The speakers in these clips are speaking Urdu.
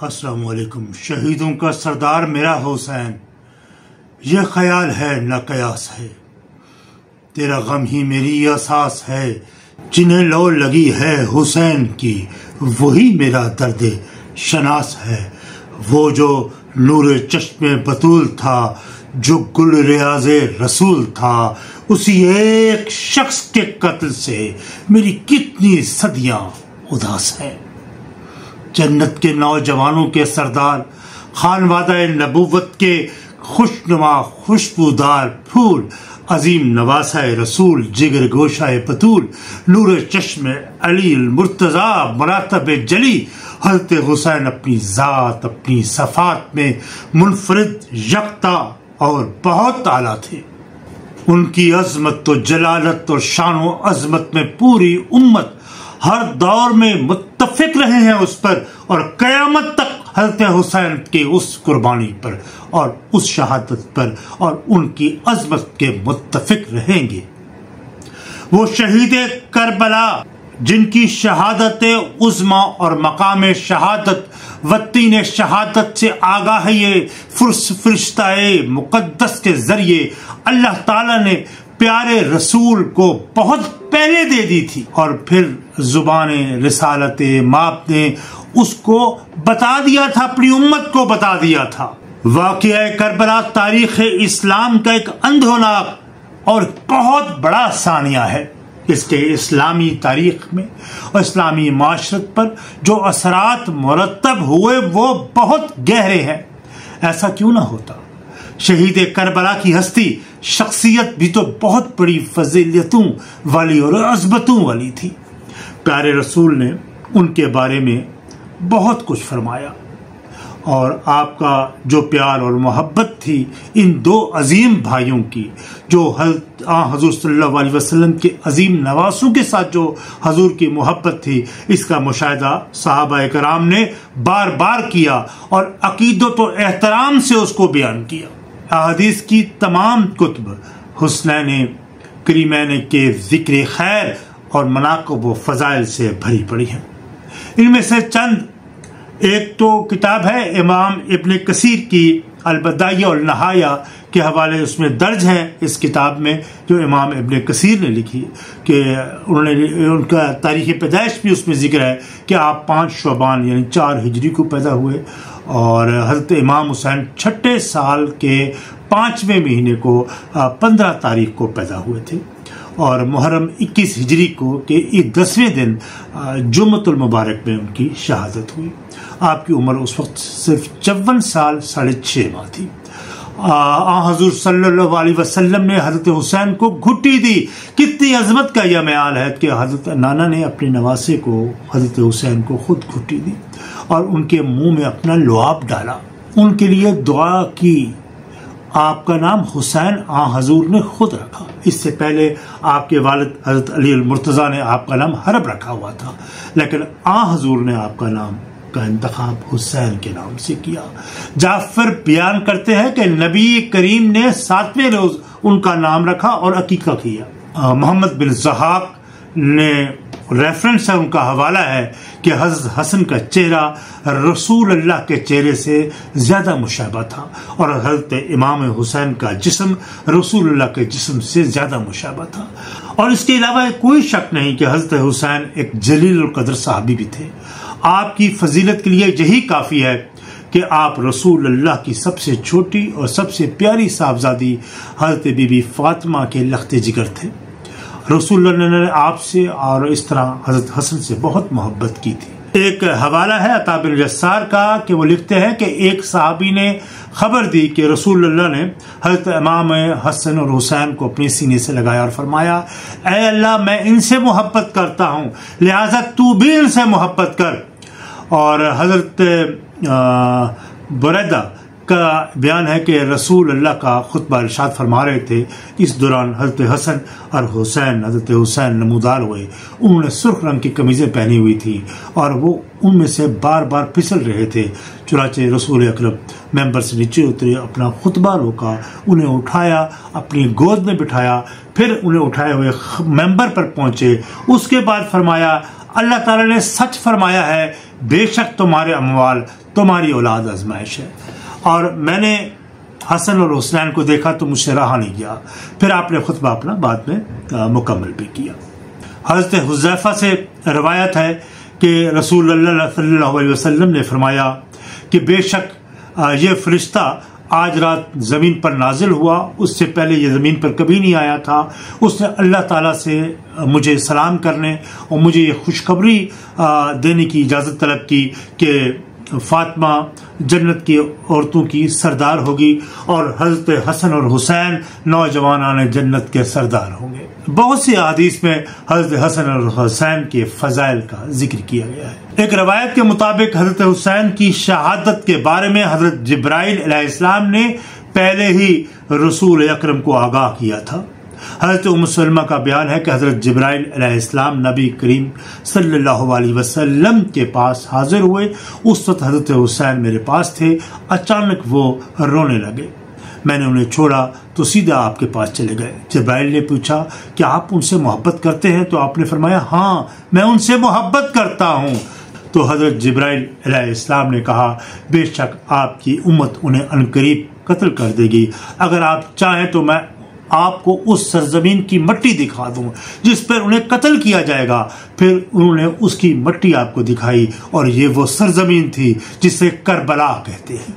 السلام علیکم۔ شہیدوں کا سردار میرا حسین، یہ خیال ہے نہ قیاس ہے، تیرا غم ہی میری احساس ہے، جنہیں لو لگی ہے حسین کی وہی میرا درد شناس ہے۔ وہ جو نور چشم بطول تھا، جو گل ریاض رسول تھا، اسی ایک شخص کے قتل سے میری کتنی صدیاں اداس ہے۔ جنت کے نوجوانوں کے سردار، خانوادہ نبوت کے خوشنما خوشبودار پھول، عظیم نواسہ رسول، جگر گوشہ بطول، نور چشم علی المرتضیٰ، مراتب جلی، حضرت حسین اپنی ذات اپنی صفات میں منفرد، یکتا اور بہت اعلیٰ تھے۔ ان کی عظمت و جلالت اور شان و عظمت میں پوری امت ہر دور میں متفق رہے ہیں اس پر، اور قیامت تک حضرت حسین کے اس قربانی پر اور اس شہادت پر اور ان کی عظمت کے متفق رہیں گے۔ وہ شہید کربلا جن کی شہادت عظمی اور مقام شہادت و تین شہادت سے آگاہ فرشتہ مقدس کے ذریعے اللہ تعالیٰ نے پیارے رسول کو بہت پہلے دے دی تھی، اور پھر زبان رسالت ماپ نے اس کو بتا دیا تھا، اپنی امت کو بتا دیا تھا۔ واقعہ کربلا تاریخ اسلام کا ایک اندھوناک اور بہت بڑا ثانیہ ہے۔ اس کے اسلامی تاریخ میں اور اسلامی معاشرت پر جو اثرات مرتب ہوئے وہ بہت گہرے ہیں۔ ایسا کیوں نہ ہوتا؟ شہید کربلا کی ہستی، شخصیت بھی تو بہت بڑی فضیلتوں والی اور عظمتوں والی تھی۔ پیارے رسول نے ان کے بارے میں بہت کچھ فرمایا، اور آپ کا جو پیار اور محبت تھی ان دو عظیم بھائیوں کی، جو حضور صلی اللہ علیہ وسلم کے عظیم نواسوں کے ساتھ جو حضور کی محبت تھی، اس کا مشاہدہ صحابہ کرام نے بار بار کیا اور عقیدت و احترام سے اس کو بیان کیا۔ احادیث کی تمام کتب حسنین کریمین کے ذکر خیر اور مناقب و فضائل سے بھری پڑی ہیں۔ ان میں سے چند، ایک تو کتاب ہے امام ابن کثیر کی البدایہ والنہایہ کے حوالے اس میں درج ہیں، اس کتاب میں جو امام ابن کثیر نے لکھی، کہ انہوں نے ان کا تاریخ پیدائش بھی اس میں ذکر ہے کہ آپ 5 شعبان یعنی 4 ہجری کو پیدا ہوئے، اور حضرت امام حسین 6 سال کے 5ویں مہینے کو 15 تاریخ کو پیدا ہوئے تھے، اور محرم 21 ہجری کو کہ 10ویں دن جمعۃ المبارک میں ان کی شہادت ہوئی۔ آپ کی عمر اس وقت صرف 54 سال 6.5 ماہ تھی۔ حضور صلی اللہ علیہ وسلم نے حضرت حسین کو گھٹی دی۔ کتنی عظمت کا یہ معیار ہے کہ حضرت نانا نے اپنے نواسے کو، حضرت حسین کو، خود گھٹی دی اور ان کے منہ میں اپنا لعاب ڈالا، ان کے لیے دعا کی۔ آپ کا نام حسین حضور نے خود رکھا، اس سے پہلے آپ کے والد حضرت علی المرتضیٰ نے آپ کا نام حرب رکھا ہوا تھا، لیکن حضور نے آپ کا نام کا انتخاب حسین کے نام سے کیا۔ جعفر بیان کرتے ہیں کہ نبی کریم نے 7ویں روز ان کا نام رکھا اور عقیقہ کیا۔ محمد بن ضحاک نے ریفرنس ہے، ان کا حوالہ ہے کہ حضرت حسن کا چہرہ رسول اللہ کے چہرے سے زیادہ مشابہ تھا، اور حضرت امام حسین کا جسم رسول اللہ کے جسم سے زیادہ مشابہ تھا۔ اور اس کے علاوہ کوئی شک نہیں کہ حضرت حسین ایک جلیل القدر صحابی بھی تھے۔ آپ کی فضیلت کے لیے یہی کافی ہے کہ آپ رسول اللہ کی سب سے چھوٹی اور سب سے پیاری صاحبزادی حضرت بی بی فاطمہ کے لخت جگر تھے۔ رسول اللہ نے آپ سے اور اس طرح حضرت حسن سے بہت محبت کی تھی۔ ایک حوالہ ہے عطا بن یسار کا کہ وہ لکھتے ہیں کہ ایک صحابی نے خبر دی کہ رسول اللہ نے حضرت امام حسن اور حسین کو اپنے سینے سے لگایا اور فرمایا، اے اللہ، میں ان سے محبت کرتا ہوں، لہٰذا تو بھی ان سے محبت کر۔ اور حضرت بریدہ کا بیان ہے کہ رسول اللہ کا خطبہ ارشاد فرما رہے تھے، اس دوران حضرت حسن اور حضرت حسین نمودار ہوئے۔ انہوں نے سرخ رنگ کی قمیضیں پہنی ہوئی تھی اور وہ ان میں سے بار بار پھسل رہے تھے، چنانچہ رسول اکرم ممبر سے نیچے اترے، اپنا خطبہ روکا، انہیں اٹھایا، اپنی گود میں بٹھایا، پھر انہیں اٹھائے ہوئے ممبر پر پہنچے، اس کے بعد فرمایا، اللہ تعالیٰ نے سچ فرمایا ہے، بے شک تمہارے اموال، تمہاری اولاد آزمائش ہے۔ اور میں نے حسن اور حسین کو دیکھا تو مجھ سے رہا نہیں گیا۔ پھر آپ نے خطبہ اپنا بعد میں مکمل بھی کیا۔ حضرت حذیفہ سے روایت ہے کہ رسول اللہ صلی اللہ علیہ وسلم نے فرمایا کہ بے شک یہ فرشتہ آج رات زمین پر نازل ہوا، اس سے پہلے یہ زمین پر کبھی نہیں آیا تھا۔ اس نے اللہ تعالیٰ سے مجھے سلام کرنے اور مجھے یہ خوشخبری دینے کی اجازت طلب کی کہ فاطمہ جنت کی عورتوں کی سردار ہوگی اور حضرت حسن اور حسین نوجوانان جنت کے سردار ہوں گے۔ بہت سی احادیث میں حضرت حسن اور حسین کے فضائل کا ذکر کیا گیا ہے۔ ایک روایت کے مطابق حضرت حسین کی شہادت کے بارے میں حضرت جبرائیل علیہ السلام نے پہلے ہی رسول اکرم کو آگاہ کیا تھا۔ حضرت ام سلمہ کا بیان ہے کہ حضرت جبرائیل علیہ السلام نبی کریم صلی اللہ علیہ وسلم کے پاس حاضر ہوئے۔ اس وقت حضرت حسین میرے پاس تھے۔ اچانک وہ رونے لگے، میں نے انہیں چھوڑا تو سیدھا آپ کے پاس چلے گئے۔ جبرائیل نے پوچھا کہ آپ ان سے محبت کرتے ہیں؟ تو آپ نے فرمایا ہاں میں ان سے محبت کرتا ہوں۔ تو حضرت جبرائیل علیہ السلام نے کہا بے شک آپ کی امت انہیں عنقریب قتل کر دے گی، اگر آپ چاہیں تو میں آپ کو اس سرزمین کی مٹی دکھا دوں جس پر انہیں قتل کیا جائے گا۔ پھر انہوں نے اس کی مٹی آپ کو دکھائی اور یہ وہ سرزمین تھی جسے کربلا کہتے ہیں۔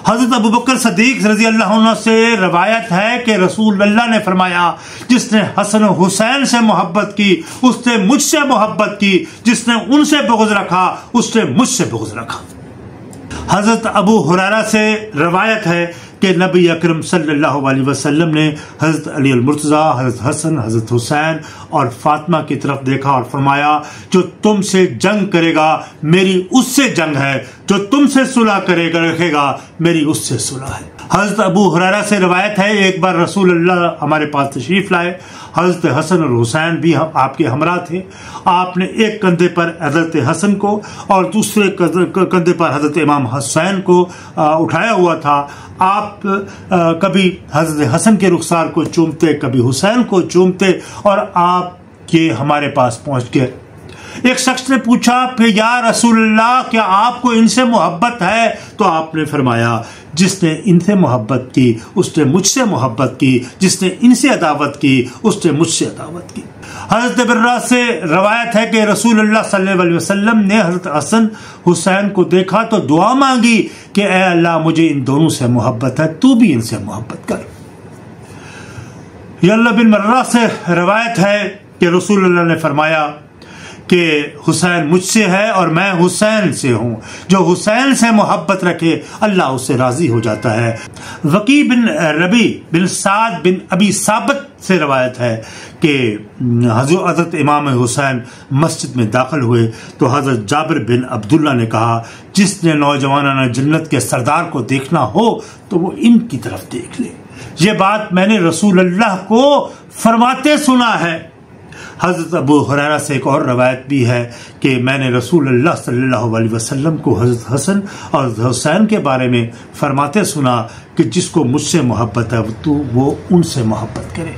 حضرت ابوبکر صدیق رضی اللہ عنہ سے روایت ہے کہ رسول اللہ نے فرمایا جس نے حسن و حسین سے محبت کی اس نے مجھ سے محبت کی، جس نے ان سے بغض رکھا اس نے مجھ سے بغض رکھا۔ حضرت ابو ہریرہ سے روایت ہے کہ نبی اکرم صلی اللہ علیہ وسلم نے حضرت علی المرتضیٰ، حضرت حسن، حضرت حسین اور فاطمہ کی طرف دیکھا اور فرمایا جو تم سے جنگ کرے گا میری اس سے جنگ ہے، جو تم سے صلح کرے گا رکھے گا میری اس سے صلح ہے۔ حضرت ابو ہریرہ سے روایت ہے ایک بار رسول اللہ ہمارے پاس تشریف لائے، حضرت حسن اور حسین بھی آپ کے ہمراہ تھے۔ آپ نے ایک کندھے پر حضرت حسن کو اور دوسرے کندھے پر حضرت امام حسین کو اٹھایا ہوا تھا۔ آپ کبھی حضرت حسن کے رخسار کو چومتے، کبھی حسین کو چومتے اور آپ کے ہمارے پاس پہنچ گئے۔ ایک شخص نے پوچھا پھر یا رسول اللہ کیا آپ کو ان سے محبت ہے؟ تو آپ نے فرمایا جس نے ان سے محبت کی اس نے مجھ سے محبت کی، جس نے ان سے عداوت کی اس نے مجھ سے عداوت کی۔ حضرت برہ سے روایت ہے کہ رسول اللہ صلی اللہ علیہ وسلم نے حضرت حسن حسین کو دیکھا تو دعا مانگی کہ اے اللہ مجھے ان دونوں سے محبت ہے، تو بھی ان سے محبت کر۔ یعلا بن مرہ سے روایت ہے کہ رسول اللہ نے فرمایا کہ حسین مجھ سے ہے اور میں حسین سے ہوں، جو حسین سے محبت رکھے اللہ اس سے راضی ہو جاتا ہے۔ وقی بن ربی بن سعد بن ابی ثابت سے روایت ہے کہ حضرت امام حسین مسجد میں داخل ہوئے تو حضرت جابر بن عبداللہ نے کہا جس نے نوجوانان جنت کے سردار کو دیکھنا ہو تو وہ ان کی طرف دیکھ لے۔ یہ بات میں نے رسول اللہ کو فرماتے سنا ہے۔ حضرت ابو ہریرہ سے ایک اور روایت بھی ہے کہ میں نے رسول اللہ صلی اللہ علیہ وسلم کو حضرت حسن اور حضرت حسین کے بارے میں فرماتے سنا کہ جس کو مجھ سے محبت ہے تو وہ ان سے محبت کرے۔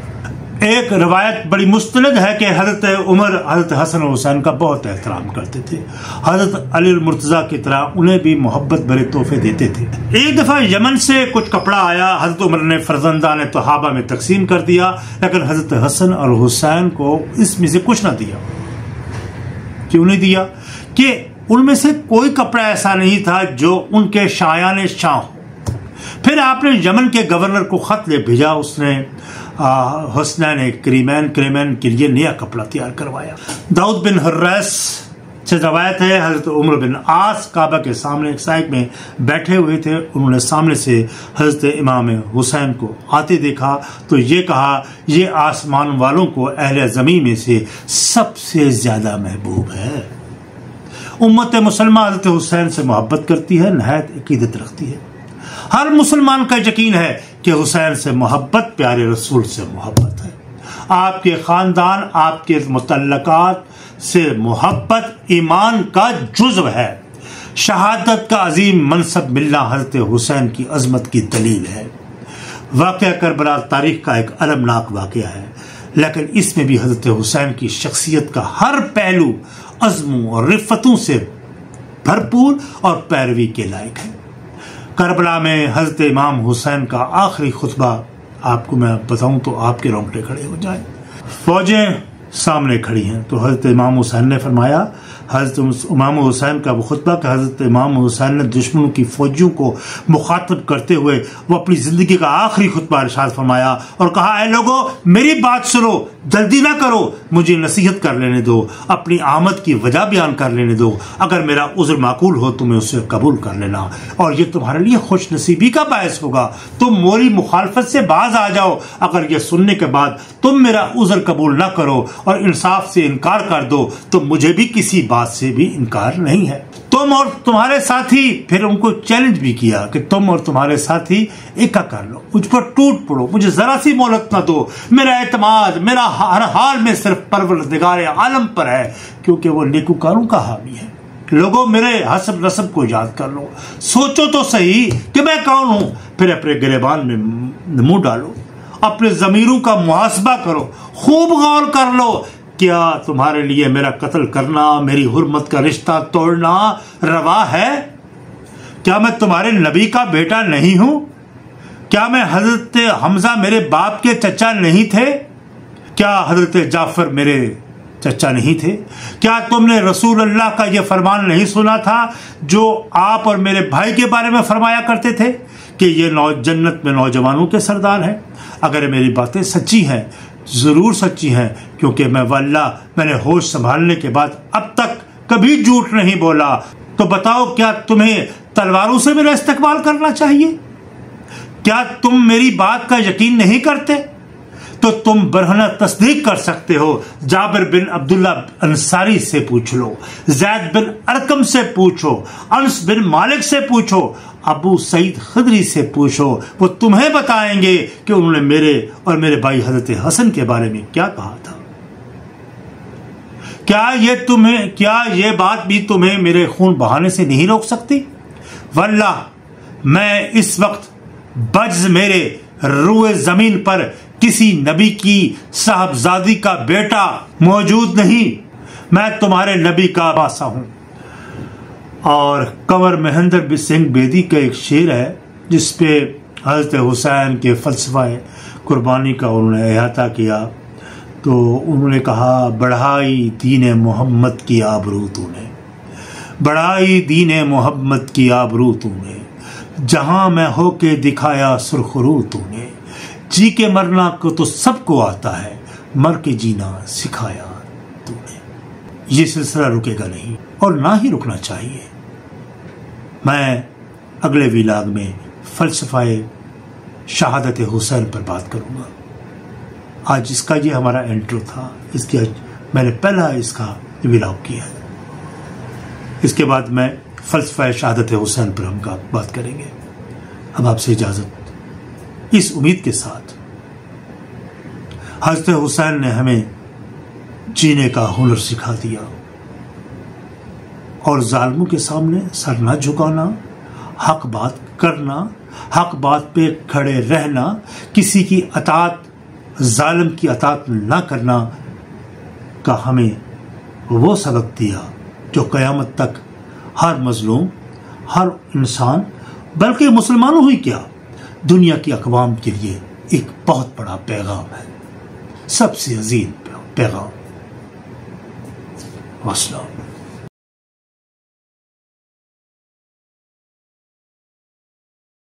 ایک روایت بڑی مستند ہے کہ حضرت عمر حضرت حسن اور حسین کا بہت احترام کرتے تھے، حضرت علی المرتضیٰ کی طرح انہیں بھی محبت بھرے تحفے دیتے تھے۔ ایک دفعہ یمن سے کچھ کپڑا آیا، حضرت عمر نے فرزندان طحابہ میں تقسیم کر دیا، لیکن حضرت حسن اور حسین کو اس میں سے کچھ نہ دیا۔ کیوں نہیں دیا؟ کہ ان میں سے کوئی کپڑا ایسا نہیں تھا جو ان کے شایان شاہ ہو۔ پھر آپ نے یمن کے گورنر کو خط لے بھیجا، اس نے حسنین کریمین کے لیے نیا کپڑا تیار کروایا۔ داؤد بن حریث سے روایت ہے حضرت عمر بن عاص کعبہ کے سامنے ایک سائق میں بیٹھے ہوئے تھے، انہوں نے سامنے سے حضرت امام حسین کو آتے دیکھا تو یہ کہا یہ آسمان والوں کو اہل زمین میں سے سب سے زیادہ محبوب ہے۔ امت مسلمہ حضرت حسین سے محبت کرتی ہے، نہایت عقیدت رکھتی ہے۔ ہر مسلمان کا یقین ہے کہ حسین سے محبت پیارے رسول سے محبت ہے۔ آپ کے خاندان، آپ کے متعلقات سے محبت ایمان کا جزو ہے۔ شہادت کا عظیم منصب ملنا حضرت حسین کی عظمت کی دلیل ہے۔ واقعہ کربلا تاریخ کا ایک المناک واقعہ ہے، لیکن اس میں بھی حضرت حسین کی شخصیت کا ہر پہلو عزموں اور رفتوں سے بھرپور اور پیروی کے لائق ہے۔ کربلا میں حضرت امام حسین کا آخری خطبہ آپ کو میں بتاؤں تو آپ کے رونگٹے کھڑے ہو جائیں۔ فوجیں سامنے کھڑی ہیں تو حضرت امام حسین نے فرمایا، حضرت امام حسین کا وہ خطبہ کہ حضرت امام حسین نے دشمنوں کی فوجیوں کو مخاطب کرتے ہوئے وہ اپنی زندگی کا آخری خطبہ ارشاد فرمایا اور کہا، اے لوگو میری بات سنو، جلدی نہ کرو، مجھے نصیحت کر لینے دو، اپنی آمد کی وجہ بیان کر لینے دو، اگر میرا عذر معقول ہو تو میں اسے قبول کر لینا، اور یہ تمہارے لیے خوش نصیبی کا باعث ہوگا، تم موری مخالفت سے باز آ جاؤ، اگر یہ سننے کے بعد تم میرا عذر قبول نہ کرو اور انصاف سے انکار کر دو تو مجھے بھی کسی بات سے بھی انکار نہیں ہے۔ تم اور تمہارے ساتھی، پھر ان کو چیلنج بھی کیا کہ تم اور تمہارے ساتھی ایکا کر لو، مجھ پر ٹوٹ پڑو، مجھے ذرا سی مہلت نہ دو، میرا اعتماد میرا ہر حال میں صرف پروردگار عالم پر ہے، کیونکہ وہ نیکوکاروں کا حامی ہے۔ لوگوں میرے حسب نسب کو یاد کر لو، سوچو تو صحیح کہ میں کون ہوں، پھر اپنے گریبان میں منہ ڈالو، اپنے ضمیروں کا محاسبہ کرو، خوب غور کر لو، کیا تمہارے لیے میرا قتل کرنا، میری حرمت کا رشتہ توڑنا روا ہے؟ کیا میں تمہارے نبی کا بیٹا نہیں ہوں؟ کیا میں حضرت حمزہ میرے باپ کے چچا نہیں تھے؟ کیا حضرت جعفر میرے چچا نہیں تھے؟ کیا تم نے رسول اللہ کا یہ فرمان نہیں سنا تھا جو آپ اور میرے بھائی کے بارے میں فرمایا کرتے تھے کہ یہ جنت میں نوجوانوں کے سردار ہیں؟ اگر میری باتیں سچی ہیں، ضرور سچی ہیں، کیونکہ میں نے ہوش سنبھالنے کے بعد اب تک کبھی جھوٹ نہیں بولا، تو بتاؤ کیا تمہیں تلواروں سے میرا استقبال کرنا چاہیے؟ کیا تم میری بات کا یقین نہیں کرتے؟ تو تم برہنہ تصدیق کر سکتے ہو، جابر بن عبداللہ انصاری سے پوچھ لو، زید بن ارقم سے پوچھو، انس بن مالک سے پوچھو، ابو سعید خدری سے پوچھو، وہ تمہیں بتائیں گے کہ انہوں نے میرے اور میرے بھائی حضرت حسن کے بارے میں کیا کہا تھا۔ کیا یہ بات بھی تمہیں میرے خون بہانے سے نہیں روک سکتی؟ واللہ میں اس وقت بجز میرے روئے زمین پر کسی نبی کی صاحبزادی کا بیٹا موجود نہیں، میں تمہارے نبی کا واسطہ ہوں۔ اور کنور مہندر سنگھ بیدی کا ایک شعر ہے جس پہ حضرت حسین کے فلسفہ قربانی کا انہوں نے احاطہ کیا، تو انہوں نے کہا، بڑھائی دین محمد کی آبرو تو نے، بڑھائی دین محمد کی آبرو تو نے، جہاں میں ہو کے دکھایا سرخرو تو نے، جی کے مرنا کو تو سب کو آتا ہے، مر کے جینا سکھایا تو نے۔ یہ سلسلہ رکے گا نہیں اور نہ ہی رکنا چاہیے۔ میں اگلے ویلاگ میں فلسفہ شہادت حسین پر بات کروں گا۔ آج اس کا یہ ہمارا انٹرو تھا، اس کی میں نے پہلا اس کا ویلاگ کیا ہے۔ اس کے بعد میں فلسفہ شہادت حسین پر ہم بات کریں گے۔ اب آپ سے اجازت، اس امید کے ساتھ حضرت حسین نے ہمیں جینے کا ہنر سکھا دیا اور ظالموں کے سامنے سر نہ جھکانا، حق بات کرنا، حق بات پہ کھڑے رہنا، کسی کی اطاعت، ظالم کی اطاعت نہ کرنا کا ہمیں وہ سبق دیا جو قیامت تک ہر مظلوم، ہر انسان، بلکہ مسلمانوں ہی کیا، دنیا کی اقوام کے لیے ایک بہت بڑا پیغام ہے، سب سے عظیم پیغام۔ والسلام۔